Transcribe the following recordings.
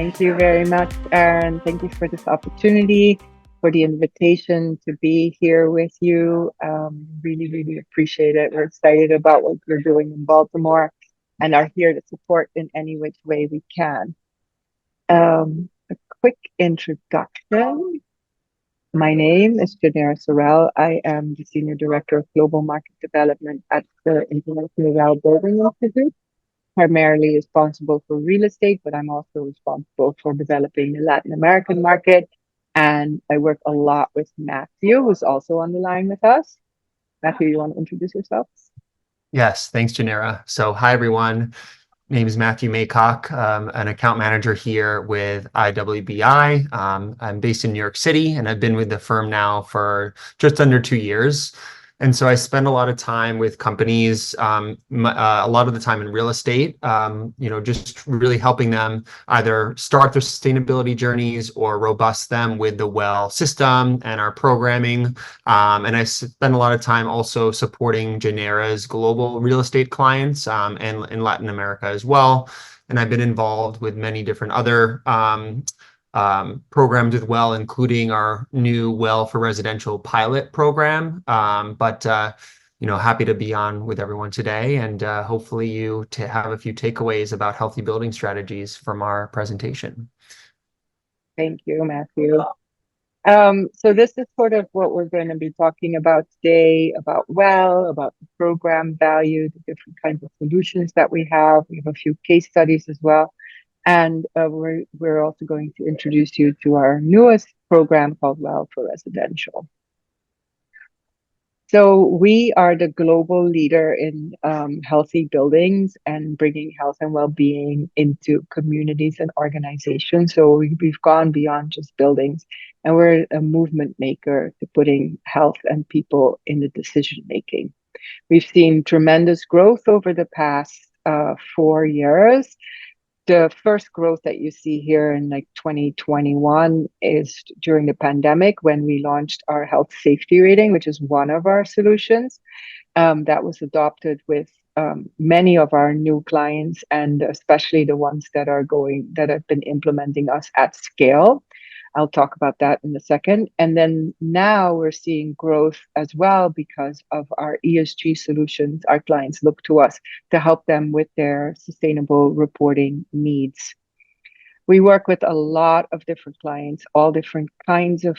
Thank you very much, Aaron. Thank you for this opportunity, for the invitation to be here with you. Really, really appreciate it. We're excited about what we're doing in Baltimore and are here to support in any which way we can. A quick introduction. My name is Janera Soerel. I am the Senior Director of Global Market Development at the International Building Institute, primarily responsible for real estate, but I'm also responsible for developing the Latin American market. And I work a lot with Matthew, who's also on the line with us. Matthew, you want to introduce yourself? Yes, thanks, Janera. So, hi, everyone. My name is Matthew Maycock, an account manager here with IWBI. I'm based in New York City, and I've been with the firm now for just under 2 years. And so I spend a lot of time with companies, a lot of the time in real estate, just really helping them either start their sustainability journeys or robust them with the WELL system and our programming. And I spend a lot of time also supporting Janera's global real estate clients and in Latin America as well. And I've been involved with many different other programs with WELL, including our new WELL for Residential pilot program. Happy to be on with everyone today, and hopefully you to have a few takeaways about healthy building strategies from our presentation. Thank you, Matthew. So this is sort of what we're going to be talking about today, about WELL, about the program value, the different kinds of solutions that we have. We have a few case studies as well. And we're also going to introduce you to our newest program called WELL for Residential. So we are the global leader in healthy buildings and bringing health and well-being into communities and organizations. So we've gone beyond just buildings, and we're a movement maker to putting health and people in the decision making. We've seen tremendous growth over the past 4 years. The first growth that you see here in 2021 is during the pandemic, when we launched our health safety rating, which is one of our solutions that was adopted with many of our new clients, and especially the ones that have been implementing us at scale. I'll talk about that in a second. And then now we're seeing growth as well because of our ESG solutions. Our clients look to us to help them with their sustainable reporting needs. We work with a lot of different clients, all different kinds of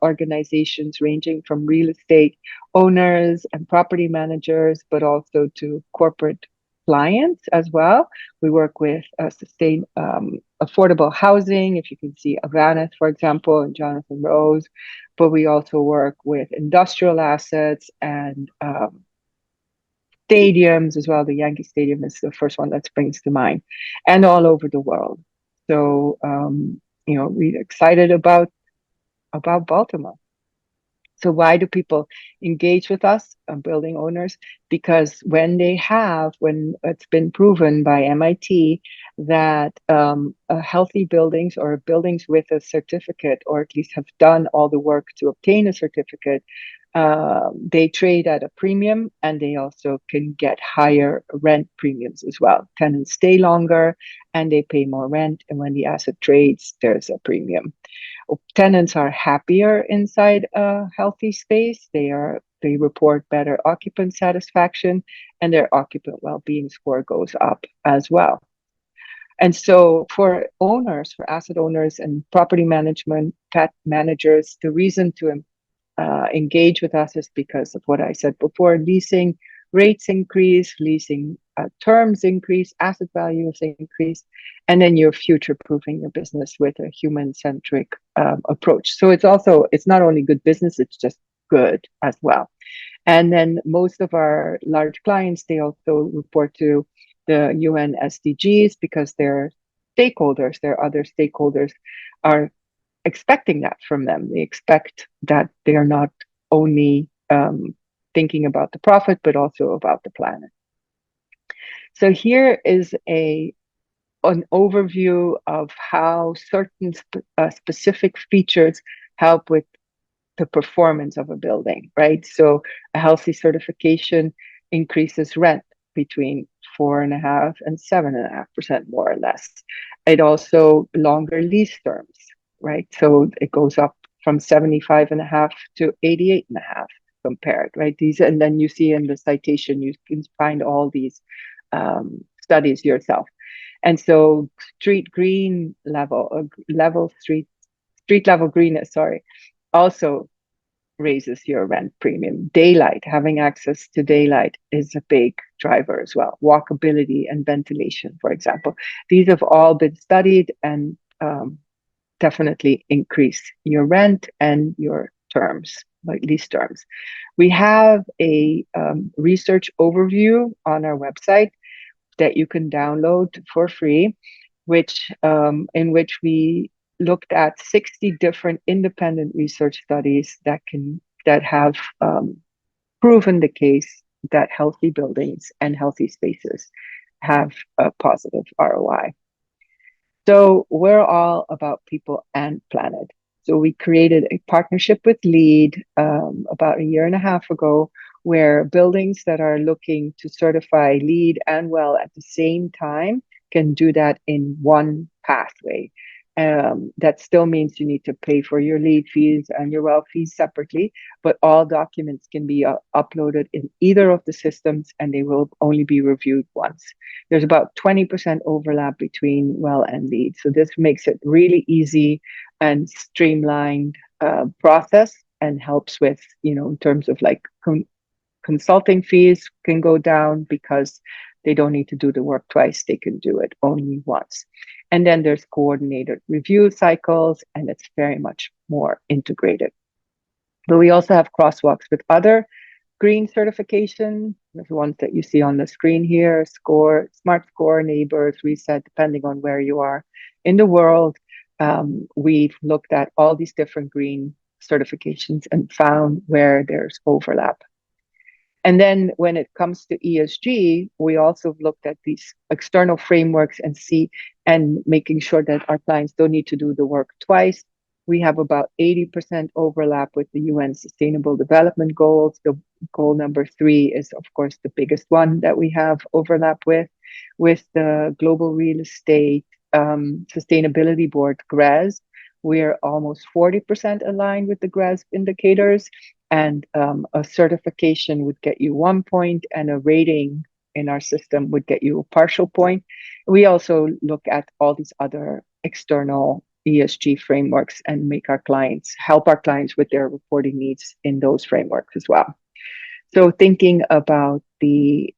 organizations, ranging from real estate owners and property managers, but also to corporate clients as well. We work with affordable housing, if you can see Avaneth, for example, and Jonathan Rose, but we also work with industrial assets and stadiums as well. The Yankee Stadium is the first one that springs to mind, and all over the world. So, we're excited about Baltimore. So why do people engage with us, building owners? Because when it's been proven by MIT that healthy buildings or buildings with a certificate, or at least have done all the work to obtain a certificate, they trade at a premium, and they also can get higher rent premiums as well. Tenants stay longer and they pay more rent. And when the asset trades, there's a premium. Tenants are happier inside a healthy space. They report better occupant satisfaction, and their occupant well-being score goes up as well. And so for asset owners and property management managers, the reason to engage with us is because of what I said before: leasing rates increase, leasing terms increase, asset values increase, and then you're future-proofing your business with a human-centric approach. So it's not only good business, it's just good as well. And then most of our large clients, they also report to the UN SDGs because their other stakeholders are expecting that from them. They expect that they are not only thinking about the profit, but also about the planet. So here is an overview of how certain specific features help with the performance of a building, right? So a healthy certification increases rent between 4.5% and 7.5%, more or less. It also longer lease terms, right? So it goes up from 75 and a half to 88 and a half compared, right? These, and then you see in the citation, you can find all these studies yourself. And so street green level, level street level greenness, sorry, also raises your rent premium. Daylight, having access to daylight is a big driver as well. Walkability and ventilation, for example. These have all been studied and definitely increase your rent and your terms, like lease terms. We have a research overview on our website that you can download for free, which in which we looked at 60 different independent research studies that have proven the case that healthy buildings and healthy spaces have a positive ROI. So we're all about people and planet. So we created a partnership with LEED about a year and a half ago, where buildings that are looking to certify LEED and WELL at the same time can do that in one pathway. That still means you need to pay for your LEED fees and your WELL fees separately, but all documents can be uploaded in either of the systems and they will only be reviewed once. There's about 20% overlap between WELL and LEED. So this makes it really easy and streamlined process and helps with, in terms of like consulting fees can go down because they don't need to do the work twice. They can do it only once. And then there's coordinated review cycles, and it's very much more integrated. But we also have crosswalks with other green certification, the ones that you see on the screen here, Score, Smart Score, Neighbors, Reset, depending on where you are in the world. We've looked at all these different green certifications and found where there's overlap. And then when it comes to ESG, we also looked at these external frameworks and making sure that our clients don't need to do the work twice. We have about 80% overlap with the UN Sustainable Development Goals. The goal number 3 is, of course, the biggest one that we have overlap with the Global Real Estate Sustainability Board, GRES. We're almost 40% aligned with the GRES indicators. And a certification would get you 1 point, and a rating in our system would get you a partial point. We also look at all these other external ESG frameworks and help our clients with their reporting needs in those frameworks as well. So thinking about the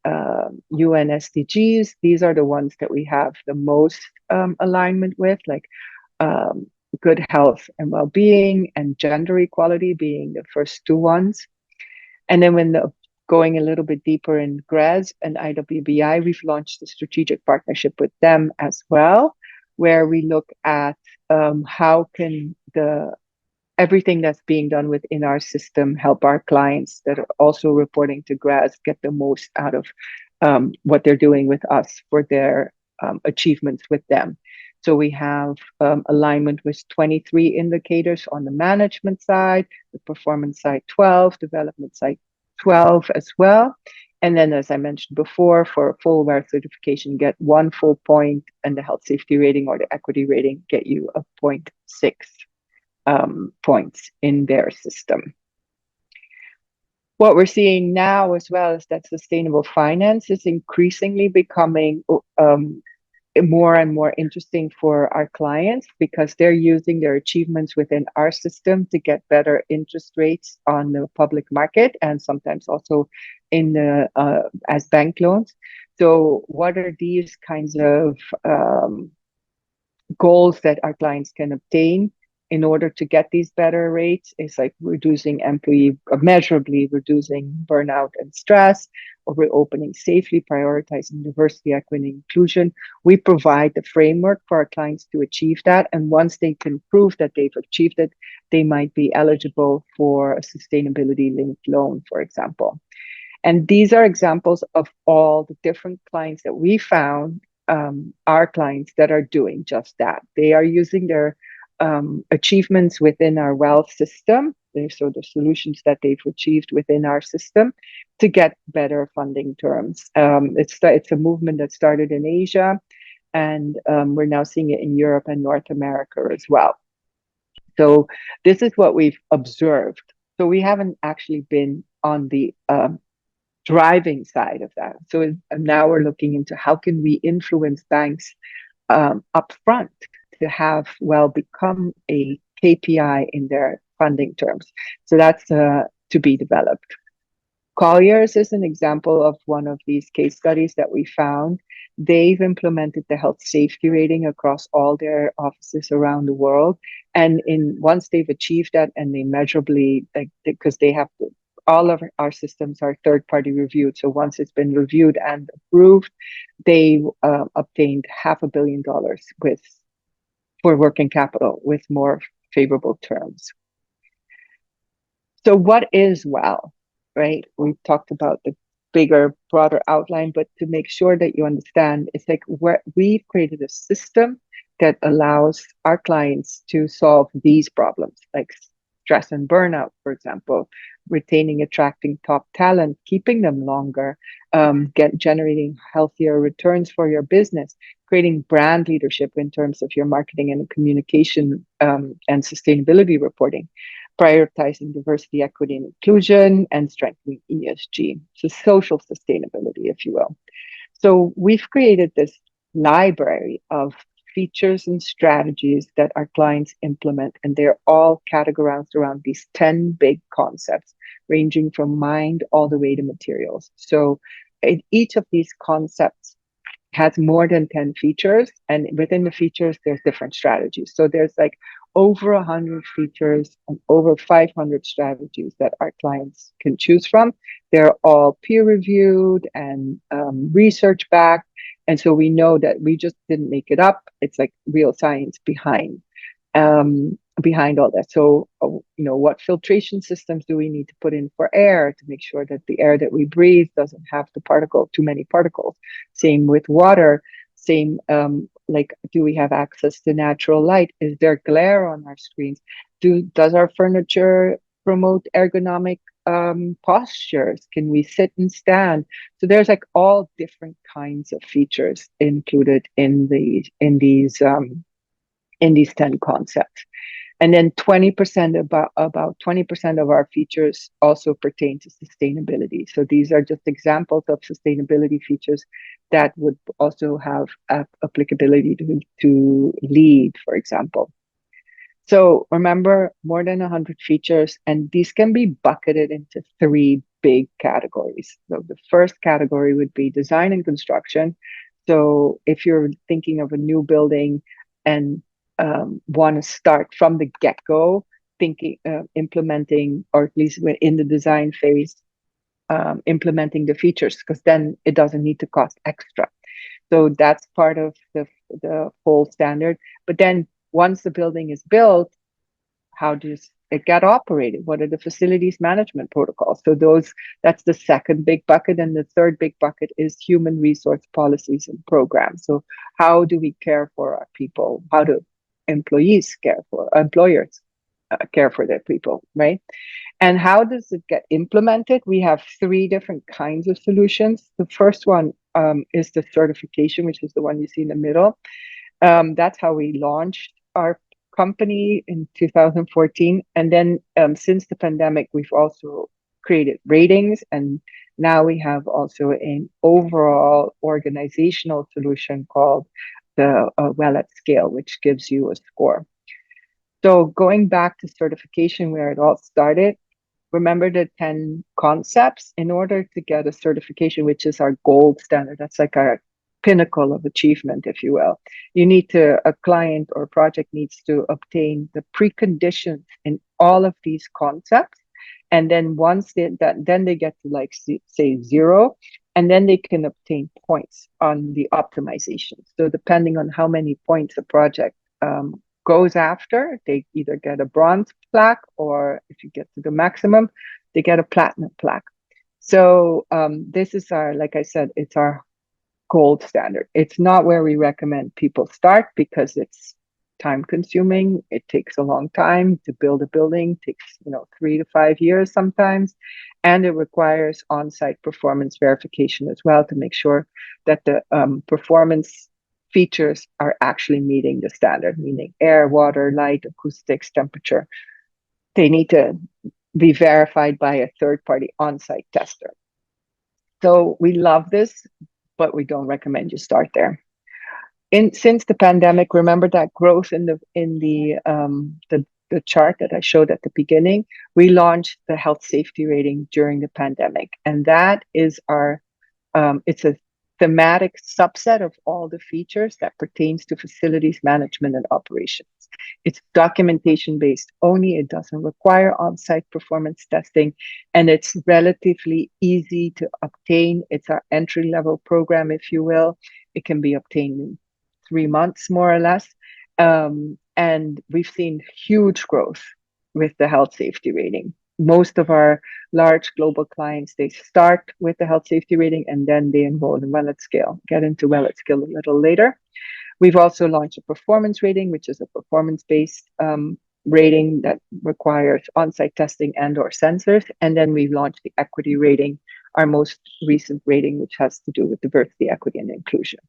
UN SDGs, these are the ones that we have the most alignment with, like good health and well-being and gender equality being the first 2 ones. And then going a little bit deeper in GRES and IWBI, we've launched a strategic partnership with them as well, where we look at how can everything that's being done within our system help our clients that are also reporting to GRES get the most out of what they're doing with us for their achievements with them. So we have alignment with 23 indicators on the management side, the performance side 12, development side 12 as well. And then, as I mentioned before, for full WELL certification, get 1 full point, and the health safety rating or the equity rating get you a 0.6 points in their system. What we're seeing now as well is that sustainable finance is increasingly becoming more and more interesting for our clients because they're using their achievements within our system to get better interest rates on the public market and sometimes also in the as bank loans. So what are these kinds of goals that our clients can obtain in order to get these better rates? Is like measurably reducing burnout and stress, or reopening safely, prioritizing diversity, equity, and inclusion. We provide the framework for our clients to achieve that. And once they can prove that they've achieved it, they might be eligible for a sustainability linked loan, for example. And these are examples of all the different clients that we found, our clients that are doing just that. They are using their achievements within our wealth system, so the solutions that they've achieved within our system, to get better funding terms. It's a movement that started in Asia, and we're now seeing it in Europe and North America as well. So this is what we've observed. So we haven't actually been on the driving side of that. So now we're looking into how can we influence banks upfront to have become a KPI in their funding terms. So that's to be developed. Colliers is an example of one of these case studies that we found. They've implemented the health safety rating across all their offices around the world. And once they've achieved that and they measurably, like, because they have to, all of our systems are third party reviewed. So once it's been reviewed and approved, they obtained $500 million for working capital with more favorable terms. So what is WELL, right? We've talked about the bigger, broader outline, but to make sure that you understand, it's like we've created a system that allows our clients to solve these problems, like stress and burnout, for example, retaining, attracting top talent, keeping them longer, generating healthier returns for your business, creating brand leadership in terms of your marketing and communication and sustainability reporting, prioritizing diversity, equity, and inclusion, and strengthening ESG, so social sustainability, if you will. So we've created this library of features and strategies that our clients implement, and they're all categorized around these 10 big concepts, ranging from mind all the way to materials. So in each of these concepts has more than 10 features, and within the features there's different strategies. So there's like over 100 features and over 500 strategies that our clients can choose from. They're all peer reviewed and research backed, and so we know that we just didn't make it up. It's like real science behind all that. So, what filtration systems do we need to put in for air to make sure that the air that we breathe doesn't have too many particles? Same with water. Same, like, do we have access to natural light? Is there glare on our screens? Does our furniture promote ergonomic postures? Can we sit and stand? So there's like all different kinds of features included in these 10 concepts. And then 20%, about 20% of our features also pertain to sustainability. So these are just examples of sustainability features that would also have applicability to LEED, for example. So remember, more than 100 features, and these can be bucketed into 3 big categories. So the first category would be design and construction. So if you're thinking of a new building and want to start from the get-go, thinking, implementing, or at least in the design phase, implementing the features, because then it doesn't need to cost extra. So that's part of the whole standard. But then once the building is built, how does it get operated? What are the facilities management protocols? So that's the second big bucket. And the third big bucket is human resource policies and programs. So how do we care for our people? How do employers care for their people, right? And how does it get implemented? We have 3 different kinds of solutions. The first one is the certification, which is the one you see in the middle. That's how we launched our company in 2014. And then since the pandemic, we've also created ratings. And now we have also an overall organizational solution called the WELL at Scale, which gives you a score. So going back to certification, where it all started, remember the 10 concepts. In order to get a certification, which is our gold standard, that's like our pinnacle of achievement, if you will. A client or project needs to obtain the preconditions in all of these concepts. And then once then they get to say 0, and then they can obtain points on the optimization. So depending on how many points a project goes after, they either get a bronze plaque, or if you get to the maximum, they get a platinum plaque. So this is like I said, it's our gold standard. It's not where we recommend people start, because it's time consuming. It takes a long time to build a building. It takes 3 to 5 years sometimes, and it requires on-site performance verification as well to make sure that the performance features are actually meeting the standard, meaning air, water, light, acoustics, temperature. They need to be verified by a third-party on-site tester. So we love this, but we don't recommend you start there. Since the pandemic, remember that growth in the chart that I showed at the beginning. We launched the health safety rating during the pandemic, and that is it's a thematic subset of all the features that pertains to facilities management and operations. It's documentation based only. It doesn't require on-site performance testing, and it's relatively easy to obtain. It's our entry-level program, if you will. It can be obtained in 3 months, more or less. And we've seen huge growth with the health safety rating. Most of our large global clients, they start with the health safety rating and then they enroll in Well@Scale. Get into Well@Scale a little later. We've also launched a performance rating, which is a performance-based rating that requires on-site testing and or sensors. And then we've launched the equity rating, our most recent rating, which has to do with diversity, equity, and inclusion.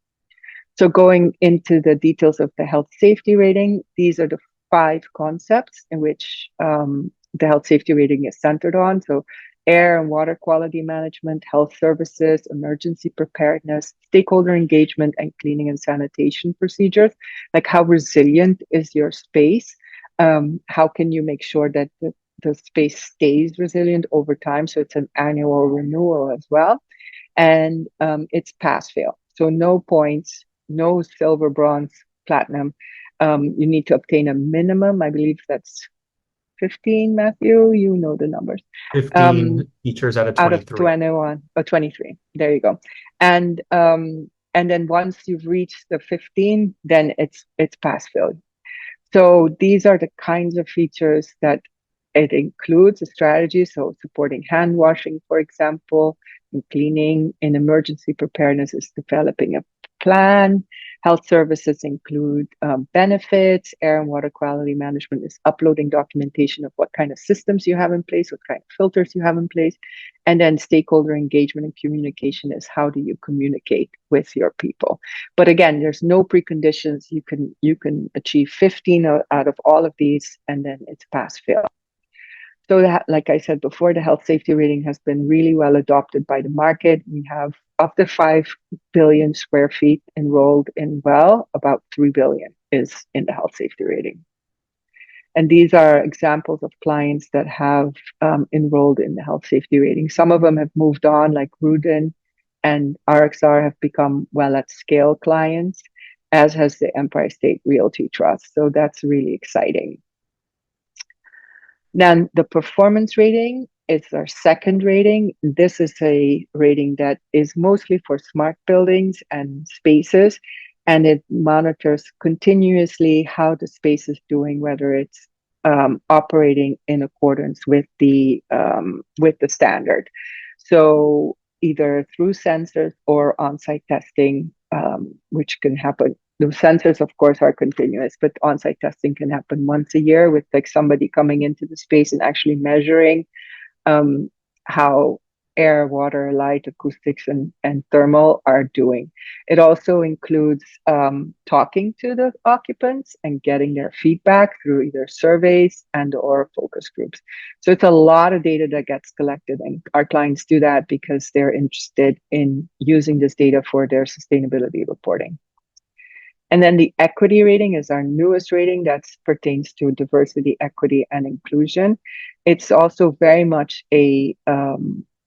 So going into the details of the health safety rating, these are the 5 concepts in which the health safety rating is centered on. So air and water quality management, health services, emergency preparedness, stakeholder engagement, and cleaning and sanitation procedures. Like, how resilient is your space? How can you make sure that the space stays resilient over time? So it's an annual renewal as well. And it's pass-fail. So no points, no silver, bronze, platinum. You need to obtain a minimum, I believe that's 15, Matthew, you know the numbers. 15 features out of 23. Out of 21 or 23. There you go. And then once you've reached the 15, then it's pass-fail. So these are the kinds of features that it includes a strategy. So supporting hand washing, for example, and cleaning. In emergency preparedness is developing a plan. Health services include benefits. Air and water quality management is uploading documentation of what kind of systems you have in place, what kind of filters you have in place. And then stakeholder engagement and communication is how do you communicate with your people. But again, there's no preconditions. You can achieve 15 out of all of these, and then it's pass-fail. So that, like I said before, the health safety rating has been really well adopted by the market. We have of the 5 billion square feet enrolled in Well, about 3 billion is in the health safety rating. And these are examples of clients that have enrolled in the health safety rating. Some of them have moved on, like Rudin and RXR have become Well@Scale clients, as has the Empire State Realty Trust. So that's really exciting. Then the performance rating is our second rating. This is a rating that is mostly for smart buildings and spaces, and it monitors continuously how the space is doing, whether it's operating in accordance with the standard. So either through sensors or on-site testing, which can happen. The sensors, of course, are continuous, but on-site testing can happen once a year with like somebody coming into the space and actually measuring how air, water, light, acoustics, and thermal are doing. It also includes talking to the occupants and getting their feedback through either surveys and or focus groups. So it's a lot of data that gets collected, and our clients do that because they're interested in using this data for their sustainability reporting. And then the equity rating is our newest rating that pertains to diversity, equity, and inclusion. It's also very much a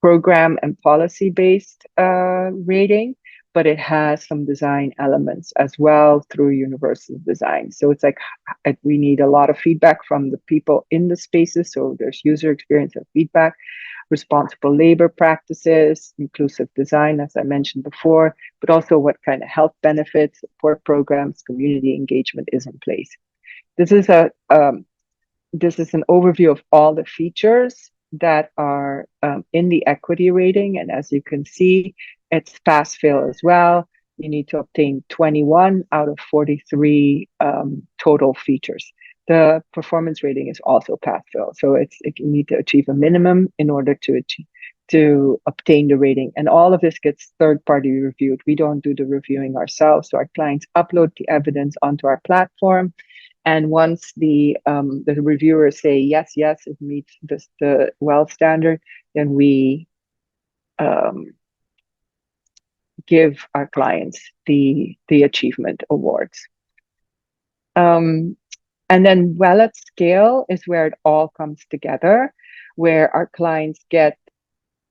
program and policy-based rating, but it has some design elements as well through universal design. So it's like we need a lot of feedback from the people in the spaces. So there's user experience and feedback, responsible labor practices, inclusive design, as I mentioned before, but also what kind of health benefits, support programs, community engagement is in place. This is an overview of all the features that are in the equity rating. And as you can see, it's pass-fail as well. You need to obtain 21 out of 43 total features. The performance rating is also pass-fail. So you need to achieve a minimum in order to to obtain the rating. And all of this gets third-party reviewed. We don't do the reviewing ourselves. So our clients upload the evidence onto our platform. And once the reviewers say, yes, it meets the well standard, then we give our clients the achievement awards. And then well at scale is where it all comes together, where our clients get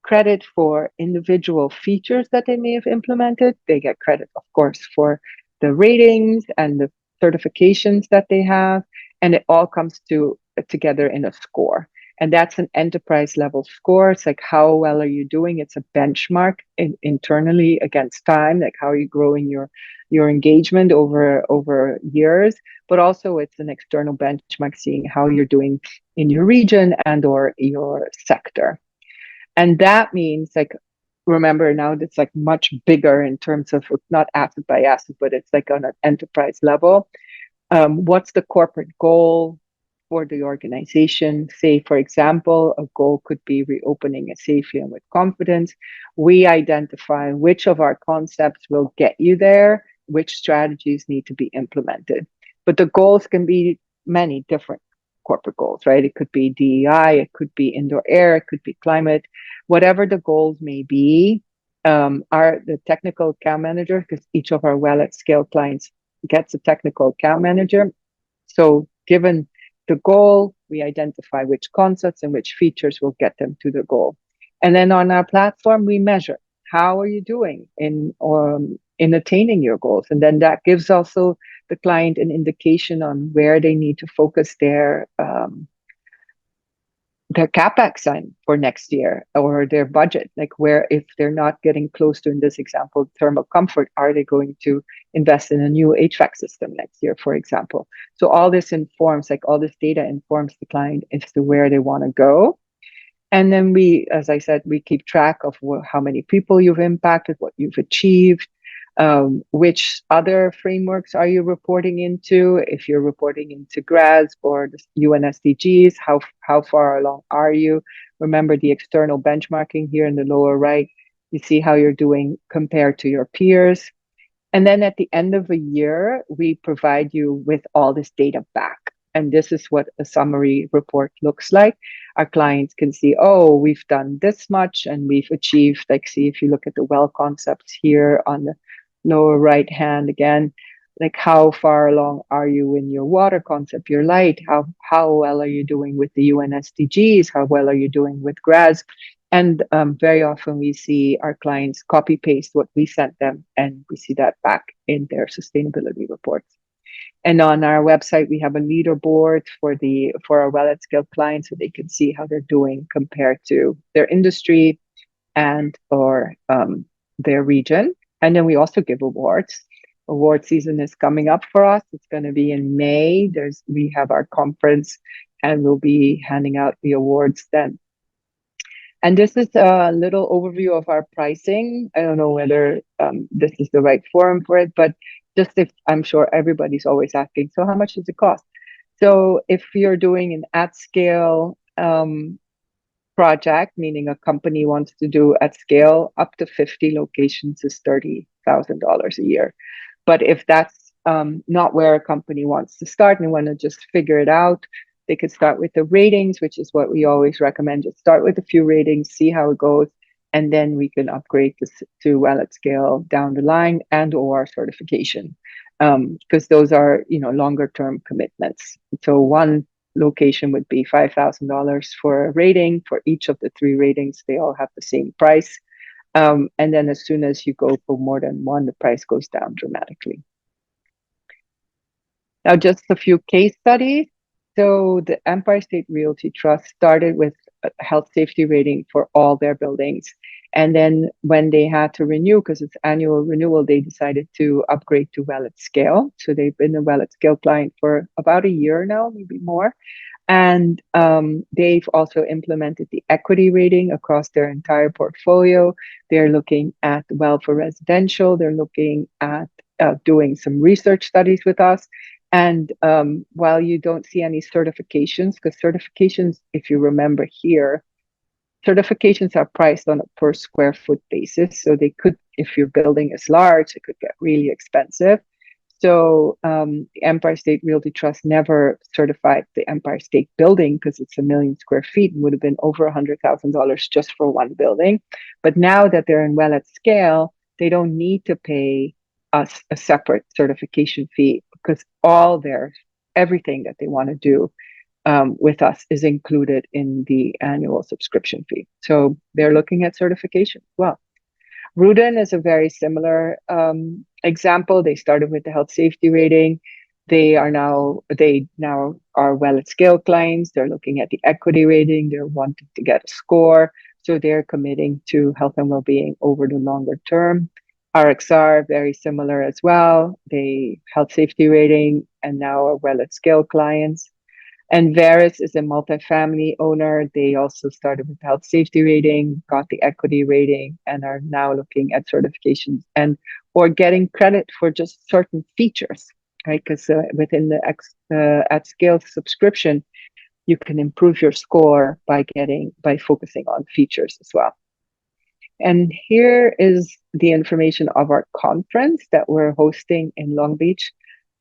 credit for individual features that they may have implemented. They get credit, of course, for the ratings and the certifications that they have, and it all comes together in a score. And that's an enterprise level score. It's like, how well are you doing? It's a benchmark internally against time, like how are you growing your engagement over years, but also it's an external benchmark seeing how you're doing in your region and or your sector. And that means, like, remember now it's like much bigger in terms of not asset by asset, but it's like on an enterprise level. What's the corporate goal for the organization? Say, for example, a goal could be reopening it safely and with confidence. We identify which of our concepts will get you there, which strategies need to be implemented. But the goals can be many different corporate goals, right? It could be DEI, it could be indoor air, it could be climate, whatever the goals may be. The technical account manager, because each of our well at scale clients gets a technical account manager. So given the goal, we identify which concepts and which features will get them to the goal. And then on our platform, we measure how are you doing in attaining your goals. And then that gives also the client an indication on where they need to focus their capex on for next year, or their budget, like where, if they're not getting close to, in this example, thermal comfort, are they going to invest in a new HVAC system next year, for example? So all this informs, like all this data informs the client as to where they want to go. And then we, as I said, we keep track of how many people you've impacted, what you've achieved, which other frameworks are you reporting into? If you're reporting into GRASP or the UN SDGs, how far along are you? Remember the external benchmarking here in the lower right. You see how you're doing compared to your peers. And then at the end of a year, we provide you with all this data back. And this is what a summary report looks like. Our clients can see, oh, we've done this much and we've achieved, like, see, if you look at the well concepts here on the lower right hand again, like how far along are you in your water concept, your light, how well are you doing with the UN SDGs, how well are you doing with GRASP? And very often we see our clients copy paste what we sent them, and we see that back in their sustainability reports. And on our website, we have a leaderboard for our well at scale clients, so they can see how they're doing compared to their industry and or their region. And then we also give awards. Award season is coming up for us. It's going to be in May. We have our conference, and we'll be handing out the awards then. And this is a little overview of our pricing. I don't know whether this is the right forum for it, but just if I'm sure everybody's always asking, so how much does it cost? So if you're doing an at scale project, meaning a company wants to do at scale, up to 50 locations is $30,000 a year. But if that's not where a company wants to start and want to just figure it out, they could start with the ratings, which is what we always recommend. Just start with a few ratings, see how it goes, and then we can upgrade this to well at scale down the line and or certification, because those are, longer term commitments. So one location would be $5,000 for a rating. For each of the 3 ratings, they all have the same price. And then as soon as you go for more than one, the price goes down dramatically. Now, just a few case studies. So the Empire State Realty Trust started with a health safety rating for all their buildings. And then when they had to renew, because it's annual renewal, they decided to upgrade to well at scale. So they've been a well at scale client for about a year now, maybe more. And they've also implemented the equity rating across their entire portfolio. They're looking at well for residential. They're looking at doing some research studies with us. And while you don't see any certifications, because certifications, if you remember here, certifications are priced on a per square foot basis. So they could, if your building is large, it could get really expensive. So the Empire State Realty Trust never certified the Empire State Building because it's 1,000,000 square feet and would have been over $100,000 just for one building. But now that they're in well at scale, they don't need to pay us a separate certification fee because everything that they want to do with us is included in the annual subscription fee. So they're looking at certification as well. Rudin is a very similar example. They started with the health safety rating. They now are well at scale clients. They're looking at the equity rating. They're wanting to get a score. So they're committing to health and well-being over the longer term. RXR, very similar as well. They health safety rating and now are well at scale clients. And Veris is a multifamily owner. They also started with health safety rating, got the equity rating, and are now looking at certifications or getting credit for just certain features, right? Because within the at scale subscription, you can improve your score by focusing on features as well. And here is the information of our conference that we're hosting in Long Beach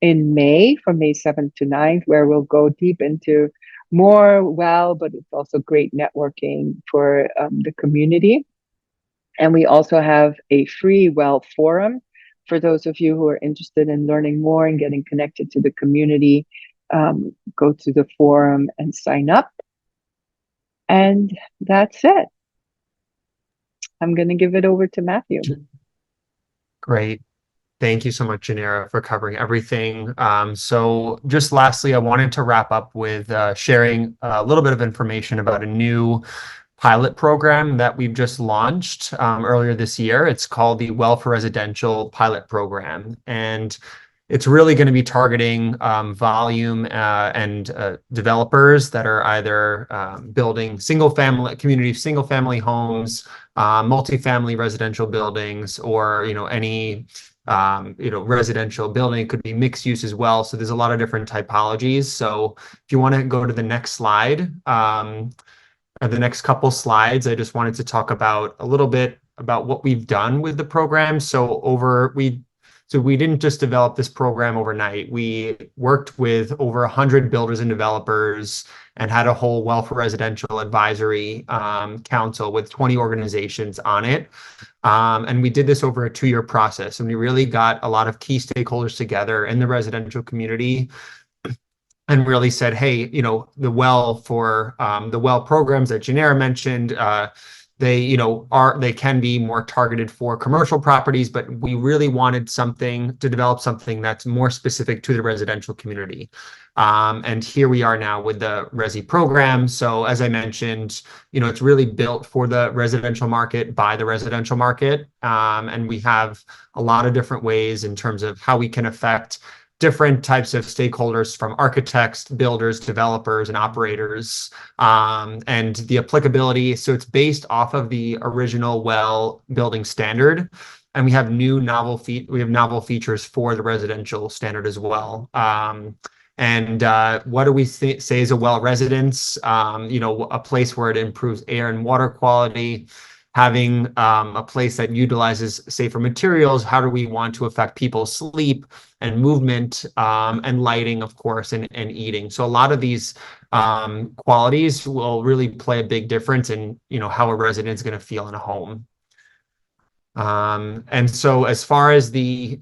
in May, from May 7th to 9th, where we'll go deep into more but it's also great networking for the community. And we also have a free well forum for those of you who are interested in learning more and getting connected to the community. Go to the forum and sign up. And that's it. I'm going to give it over to Matthew. Great. Thank you so much, Janera, for covering everything. So just lastly, I wanted to wrap up with sharing a little bit of information about a new pilot program that we've just launched earlier this year. It's called the Well for Residential Pilot Program. And it's really going to be targeting volume and developers that are either building community single-family homes, multifamily residential buildings, or any residential building. It could be mixed use as well. So there's a lot of different typologies. So if you want to go to the next slide, or the next couple slides, I just wanted to talk about a little bit about what we've done with the program. So we didn't just develop this program overnight. We worked with over 100 builders and developers and had a whole Well for Residential advisory council with 20 organizations on it. And we did this over a 2-year process. And we really got a lot of key stakeholders together in the residential community and really said, hey, the well programs that Janera mentioned, they can be more targeted for commercial properties, but we really wanted to develop something that's more specific to the residential community. And here we are now with the Resi program. So as I mentioned, it's really built for the residential market by the residential market. And we have a lot of different ways in terms of how we can affect different types of stakeholders, from architects, builders, developers, and operators, and the applicability. So it's based off of the original well building standard, and we have novel features for the residential standard as well. And what do we say is a well residence? A place where it improves air and water quality. Having a place that utilizes safer materials. How do we want to affect people's sleep and movement, and lighting, of course, and eating? So a lot of these qualities will really play a big difference in how a resident's going to feel in a home. And so as far as the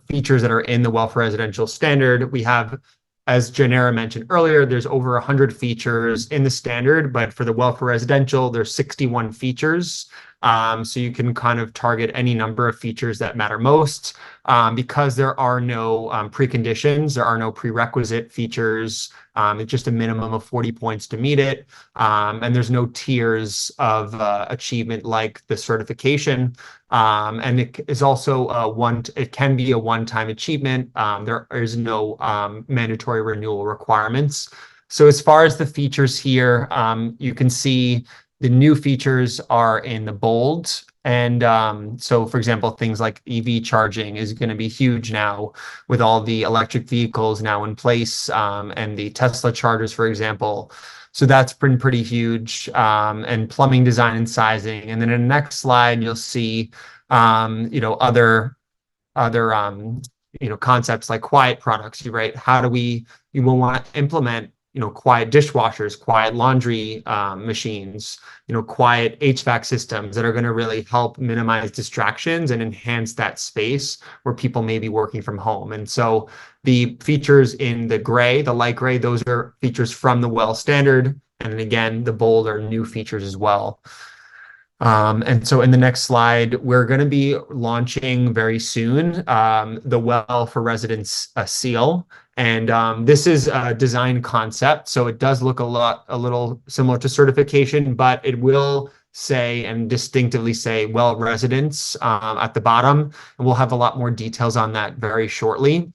features that are in the Well for Residential standard, we have, as Janera mentioned earlier, there's over 100 features in the standard, but for the Well for Residential, there's 61 features. So you can kind of target any number of features that matter most, because there are no preconditions, there are no prerequisite features. It's just a minimum of 40 points to meet it. And there's no tiers of achievement like the certification. And it is also it can be a one-time achievement. There is no mandatory renewal requirements. So as far as the features here, you can see the new features are in the bold. And so, for example, things like EV charging is going to be huge now with all the electric vehicles now in place, and the Tesla chargers, for example. So that's been pretty huge, and plumbing design and sizing. And then in the next slide, you'll see, other concepts like quiet products, right? How do you will want to implement, quiet dishwashers, quiet laundry machines, quiet HVAC systems that are going to really help minimize distractions and enhance that space where people may be working from home. And so the features in the light gray, those are features from the WELL standard. And then again, the bold are new features as well. And so in the next slide, we're going to be launching very soon the WELL for Residents seal. And this is a design concept. So it does look a little similar to certification, but it will say and distinctively say WELL residents at the bottom. And we'll have a lot more details on that very shortly.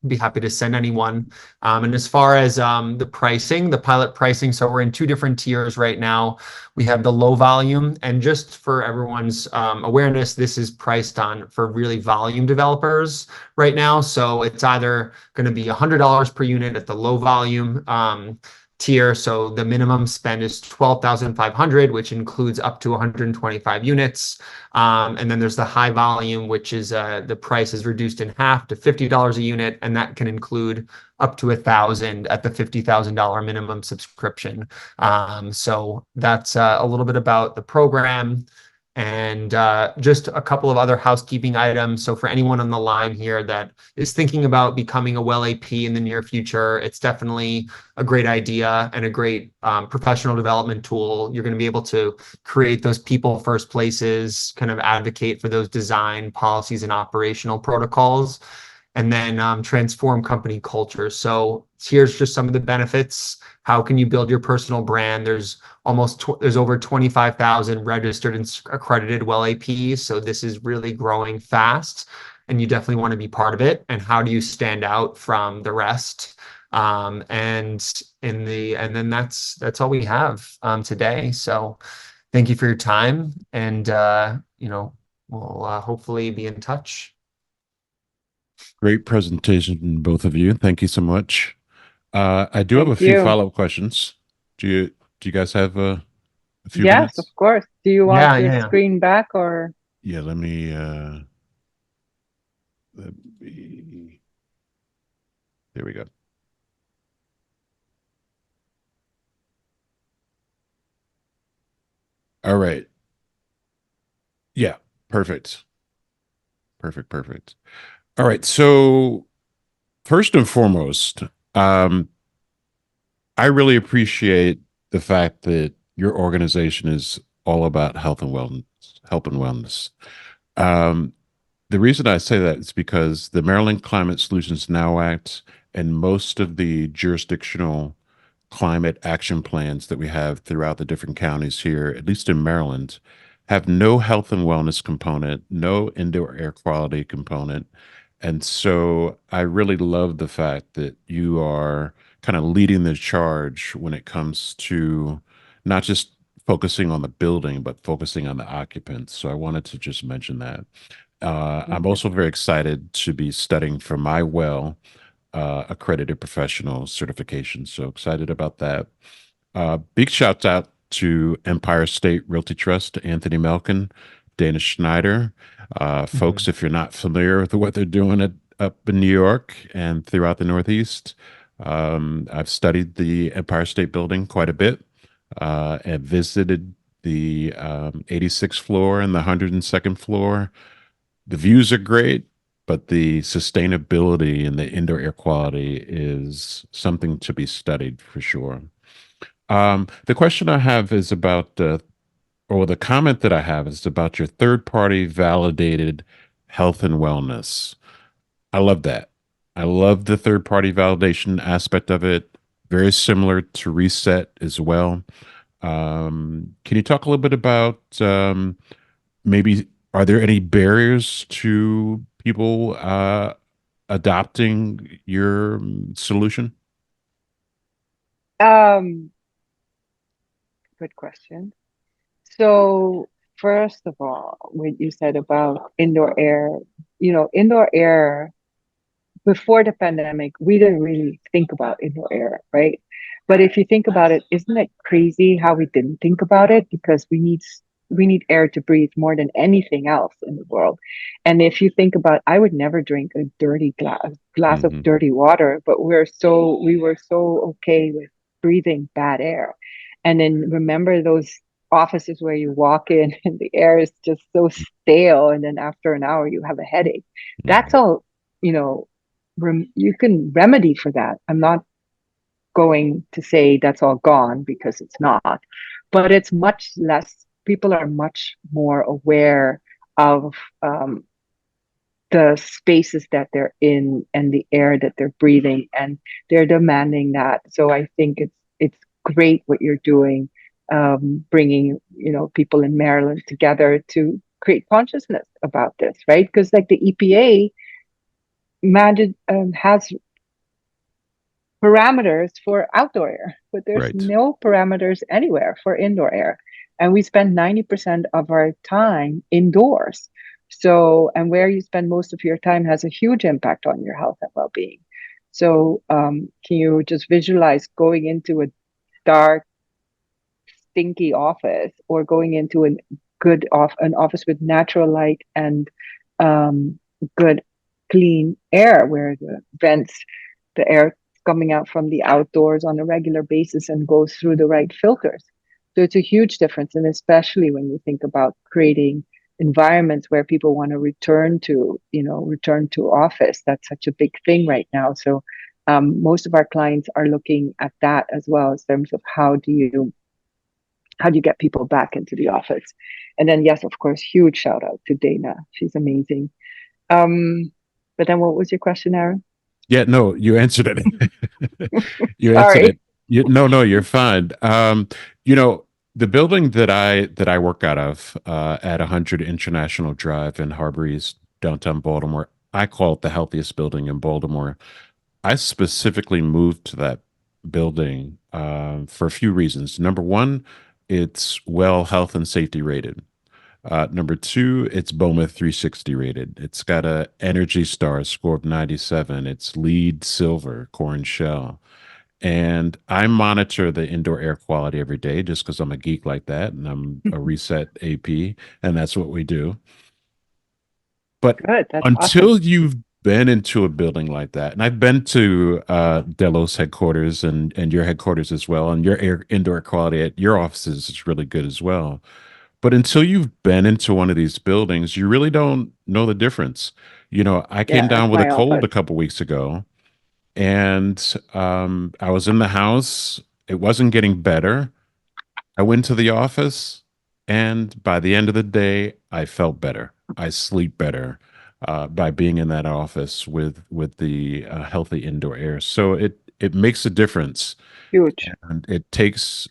Be happy to send anyone. And as far as the pricing, the pilot pricing, so we're in two different tiers right now. We have the low volume, and just for everyone's awareness, this is priced on for really volume developers right now. So it's either going to be $100 per unit at the low volume tier. So the minimum spend is 12,500, which includes up to 125 units. And then there's the high volume, which is the price is reduced in half to $50 a unit, and that can include up to 1,000 at the $50,000 minimum subscription. So that's a little bit about the program. And just a couple of other housekeeping items. So for anyone on the line here that is thinking about becoming a WELL AP in the near future, it's definitely a great idea and a great professional development tool. You're going to be able to create those people first places, kind of advocate for those design policies and operational protocols, and then transform company culture. So here's just some of the benefits. How can you build your personal brand? There's over 25,000 registered and accredited WELL APs. So this is really growing fast, and you definitely want to be part of it. And how do you stand out from the rest? And then that's all we have today. So thank you for your time, and we'll hopefully be in touch. Great presentation, both of you. Thank you so much. I do have a Thank few you. follow-up questions. Do you guys have a few Yes, minutes? of course. Do you want Yeah, your yeah. screen back or? Yeah, let me there we go. All right. Yeah, perfect. Perfect. All right. So first and foremost, I really appreciate the fact that your organization is all about health and wellness. Um, the reason I say that is because the Maryland Climate Solutions Now Act and most of the jurisdictional climate action plans that we have throughout the different counties here, at least in Maryland, have no health and wellness component, no indoor air quality component. And so I really love the fact that you are kind of leading the charge when it comes to not just focusing on the building, but focusing on the occupants. So I wanted to just mention that. I'm also very excited to be studying for my WELL accredited professional certification. So excited about that. Big shouts out to Empire State Realty Trust, Anthony Melkin, Dana Schneider. Folks, if you're not familiar with what they're doing up in New York and throughout the Northeast, I've studied the Empire State Building quite a bit and visited the 86th floor and the 102nd floor. The views are great, but the sustainability and the indoor air quality is something to be studied for sure. The question I have is about, or the comment that I have is about your third party validated health and wellness. I love that. I love the third party validation aspect of it. Very similar to Reset as well. Can you talk a little bit about maybe are there any barriers to people adopting your solution? Good question. So first of all, what you said about indoor air, indoor air before the pandemic, we didn't really think about indoor air, right? But if you think about it, isn't it crazy how we didn't think about it? Because we need air to breathe more than anything else in the world. And if you think about, I would never drink a dirty glass of Hmm. dirty water, but we were so okay with breathing bad air. And then remember those offices where you walk in and the air is just so stale, and then after an hour you have a headache. That's Hmm. all, you can remedy for that. I'm not going to say that's all gone, because it's not, but it's much less. People are much more aware of um, the spaces that they're in and the air that they're breathing, and they're demanding that. So I think it's great what you're doing, bringing people in Maryland together to create consciousness about this, right? Because like the EPA has parameters for outdoor air, but there's Right. no parameters anywhere for indoor air. And we spend 90% of our time indoors. So, and where you spend most of your time has a huge impact on your health and well being. So, can you just visualize going into a dark, stinky office, or going into an office with natural light and um, good, clean air, where the air coming out from the outdoors on a regular basis and goes through the right filters. So it's a huge difference. And especially when you think about creating environments where people want to return to office, that's such a big thing right now. So most of our clients are looking at that as well, in terms of how do you get people back into the office. And then, yes, of course, huge shout out to Dana. She's amazing. But then what was your question, Aaron? Yeah, no, you answered it. You answered Sorry. it. No, you're fine. You know, the building that I work out of at 100 International Drive in Harbor East, downtown Baltimore, I call it the healthiest building in Baltimore. I specifically moved to that building for a few reasons. Number one, it's well health and safety rated. Number two, it's BOMA 360 rated. It's got a Energy Star score of 97. It's LEED Silver, core and shell. And I monitor the indoor air quality every day just because I'm a geek like that and I'm a reset AP, and that's what we do. But Good. That's awesome. until you've been into a building like that, and I've been to Delos headquarters and your headquarters as well, and your indoor quality at your offices is really good as well. But until you've been into one of these buildings, you really don't know the difference. I came Yeah, down that's with a my cold office. a couple weeks ago, and I was in the house. It wasn't getting better. I went to the office, and by the end of the day, I felt better. I sleep better by being in that office with the healthy indoor air. So it makes a difference, Huge. and it takes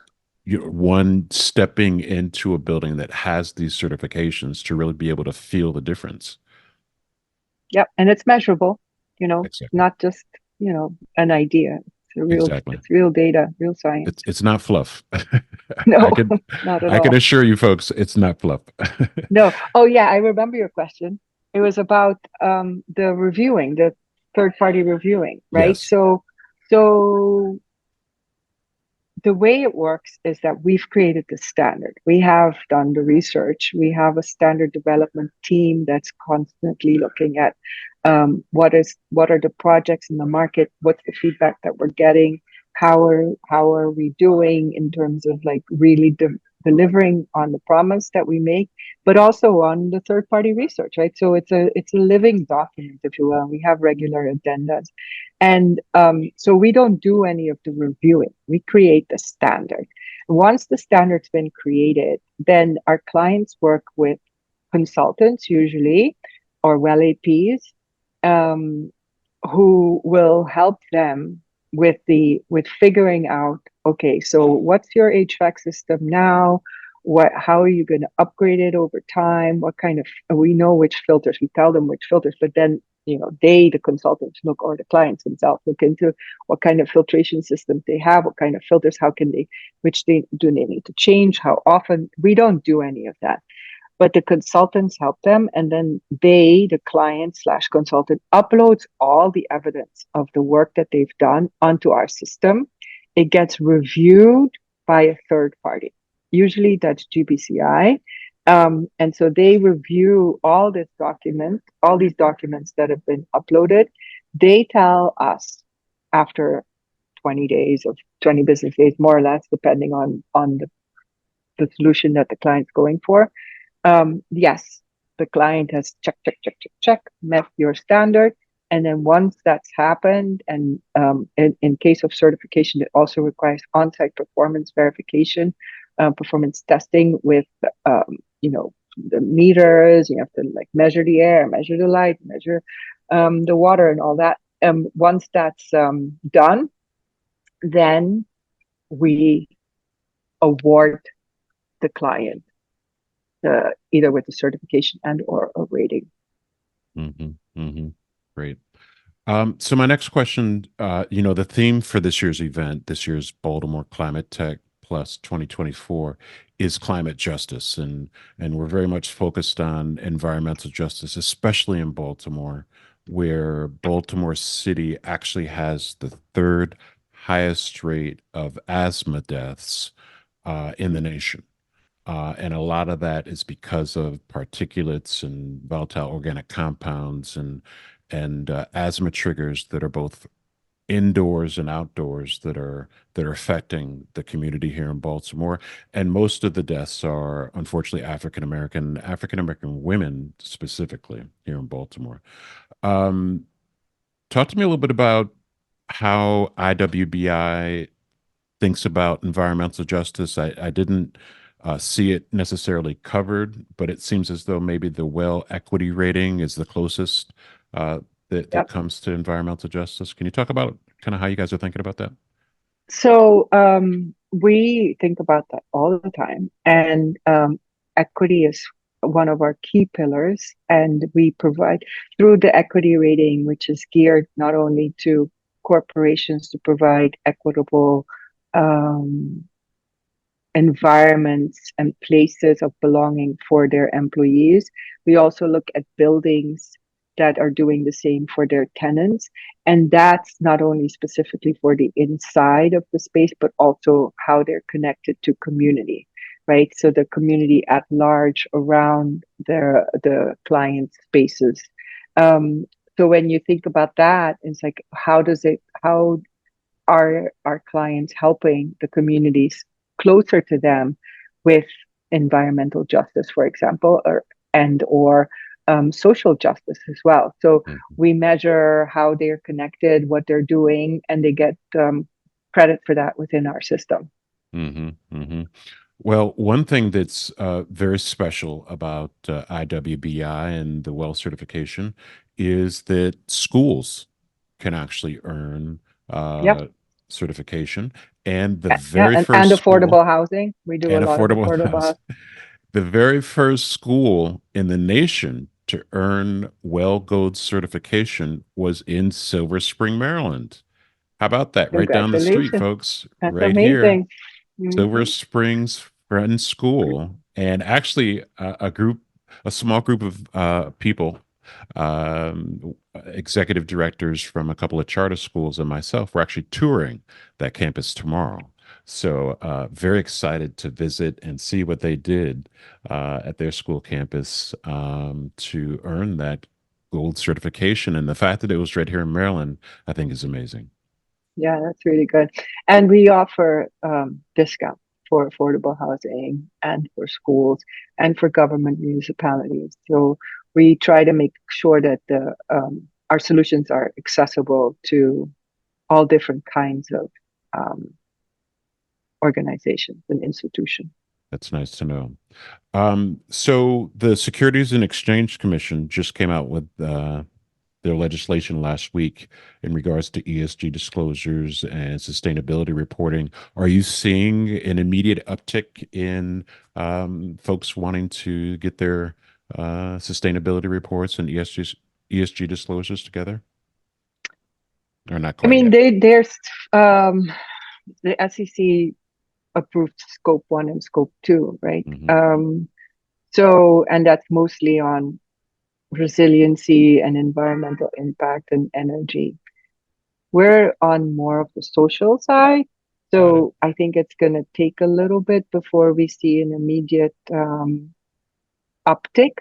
one stepping into a building that has these certifications to really be able to feel the difference. Yep. And it's measurable, Exactly. not just, an idea. Exactly. It's real data, real science. It's not fluff. I No, can not at I can all. assure you folks, it's not fluff. No. Oh yeah, I remember your question. It was about the third party reviewing, right? Yes. So the way it works is that we've created the standard. We have done the research. We have a standard development team that's constantly looking at what are the projects in the market, what's the feedback that we're getting, how are we doing in terms of like really delivering on the promise that we make, but also on the third party research, right? So it's a living document, if you will. We have regular addendas. And so we don't do any of the reviewing. We create the standard. Once the standard's been created, then our clients work with consultants usually, or well APs, um, who will help them with figuring out, okay, so what's your HVAC system now? How are you going to upgrade it over time? What kind of, we know which filters, we tell them which filters, but then the consultants look, or the clients themselves look into what kind of filtration systems they have, what kind of filters, how can they, which they do they need to change, how often. We don't do any of that, but the consultants help them, and then the client slash consultant, uploads all the evidence of the work that they've done onto our system, it gets reviewed by a third party. Usually that's GBCI. And so they review all these documents that have been uploaded. They tell us after 20 days or 20 business days, more or less, depending on the solution that the client's going for. Yes, the client has check, met your standard. And then once that's happened, and in case of certification, it also requires on-site performance verification, performance testing with, the meters. You have to like measure the air, measure the light, measure the water, and all that. Once that's done, then we award the client either with a certification and or a rating. Great. So my next question, the theme for this year's event, this year's Baltimore Climate Tech Plus 2024, is climate justice, and we're very much focused on environmental justice, especially in Baltimore, where Baltimore City actually has the third highest rate of asthma deaths in the nation. And a lot of that is because of particulates and volatile organic compounds and asthma triggers that are both indoors and outdoors that are affecting the community here in Baltimore. And most of the deaths are unfortunately African American women specifically here in Baltimore. Talk to me a little bit about how IWBI thinks about environmental justice. I didn't see it necessarily covered, but it seems as though maybe the well equity rating is the closest that comes to environmental justice. Can you talk about kind of how you guys are thinking about that? So we think about that all the time, and equity is one of our key pillars, and we provide through the equity rating, which is geared not only to corporations to provide equitable environments and places of belonging for their employees. We also look at buildings that are doing the same for their tenants. And that's not only specifically for the inside of the space, but also how they're connected to community, right? So the community at large around the client spaces. So when you think about that, it's like, how are our clients helping the communities closer to them with environmental justice, for example, or social justice as well. So we measure how they're connected, what they're doing, and they get credit for that within our system. Well, one thing that's very special about IWBI and the WELL certification is that schools can actually earn certification. And the very and first affordable housing. We do a lot of affordable housing. The very first school in the nation to earn WELL Gold certification was in Silver Spring, Maryland. How about that? Right down the street, folks. That's right amazing. Here. Silver Springs Friends School. And actually a small group of people, executive directors from a couple of charter schools and myself, we're actually touring that campus tomorrow. So very excited to visit and see what they did at their school campus to earn that gold certification. And the fact that it was right here in Maryland, I think is amazing. Yeah, that's really good. And we offer discounts for affordable housing and for schools and for government municipalities. So we try to make sure that our solutions are accessible to all different kinds of organizations and institutions. That's nice to know. So the Securities and Exchange Commission just came out with their legislation last week in regards to ESG disclosures and sustainability reporting. Are you seeing an immediate uptick in folks wanting to get their sustainability reports and ESG disclosures together? Or not quite yet? There's the SEC approved scope 1 and scope 2, right? So, and that's mostly on resiliency and environmental impact and energy. We're on more of the social side. So I think it's going to take a little bit before we see an immediate uptick.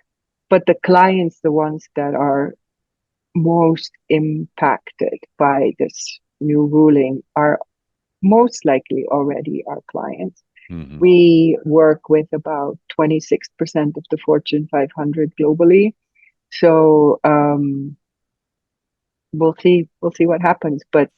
But the clients, the ones that are most impacted by this new ruling, are most likely already our clients. Mhm. We work with about 26% of the Fortune 500 globally. So we'll see what happens. But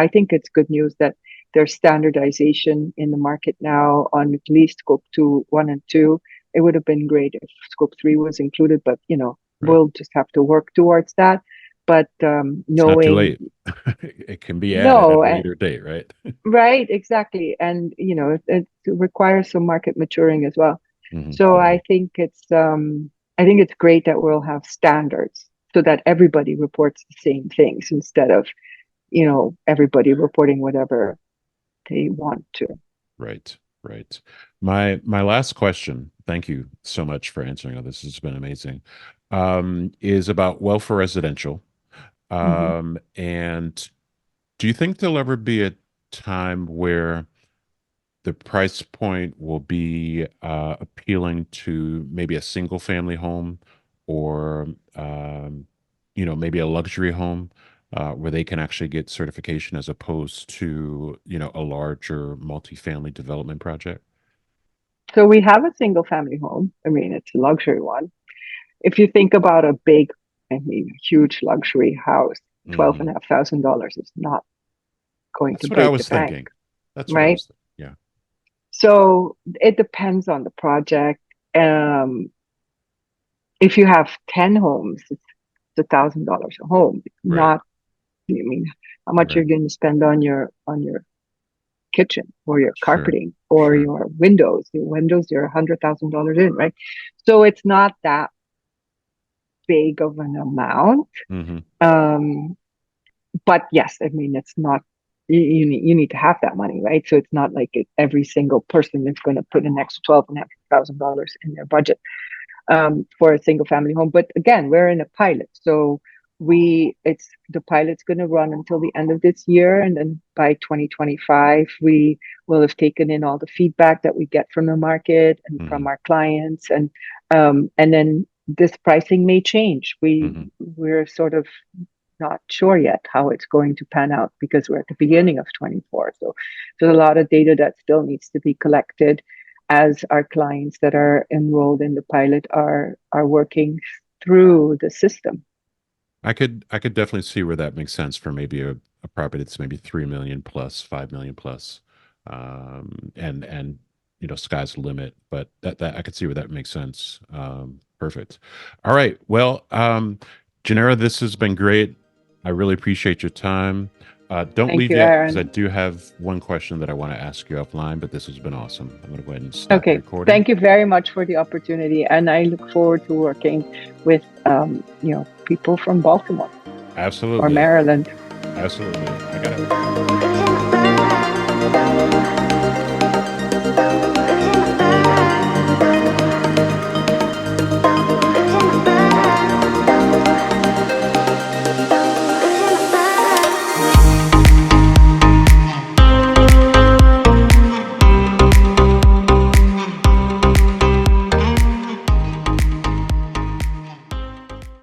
I think it's good news that there's standardization in the market now on at least scope 1 and 2. It would have been great if scope 3 was included, but Right. we'll just have to work towards that. But It's not too knowing late. It can be added at no, a and later date, right? right, exactly, and it requires some market maturing as well. Mhm. So I think it's great that we'll have standards so that everybody reports the same things instead of everybody reporting whatever they want to. Right, right. My last question, thank you so much for answering all this. Has been amazing. Is about welfare residential. Hmm. And do you think there'll ever be a time where the price point will be appealing to maybe a single family home or maybe a luxury home where they can actually get certification as opposed to a larger multifamily development project? So we have a single family home. I mean, it's a luxury one. If you think about a big, I mean, huge luxury house, twelve and Hmm. a half thousand dollars is not going to That's what I break the was bank, thinking. That's what I right? was thinking. Yeah. So it depends on the project. Um, if you have 10 homes, it's $1,000 a home. It's Right. not, I mean, how much Right. you're going to spend on your kitchen or your Sure. carpeting or Sure. your windows. Your windows, you're $100,000 in, right? So it's not that big of an amount. Hmm. Um, but yes, I mean, it's not, you need to have that money, right? So it's not like every single person is going to put an extra $12,500 in their budget for a single family home. But again, we're in a pilot. So the pilot's going to run until the end of this year. And then by 2025, we will have taken in all the feedback that we get from the market and from Hmm. our clients. And then this pricing may change. Hmm. We're sort of not sure yet how it's going to pan out because we're at the beginning of 24. So there's a lot of data that still needs to be collected as our clients that are enrolled in the pilot are working through the system. I could definitely see where that makes sense for maybe a property that's maybe 3 million plus, 5 million plus. And sky's the limit, but that I could see where that makes sense. Perfect. All right. Well, Janera, this has been great. I really appreciate your time. Don't Thank leave you, yet because I Aaron. do have one question that I want to ask you offline, but this has been awesome. I'm going to go ahead and stop the Okay, recording. thank you very much for the opportunity, and I look forward to working with people from Baltimore or Absolutely. Maryland. Absolutely. I got it.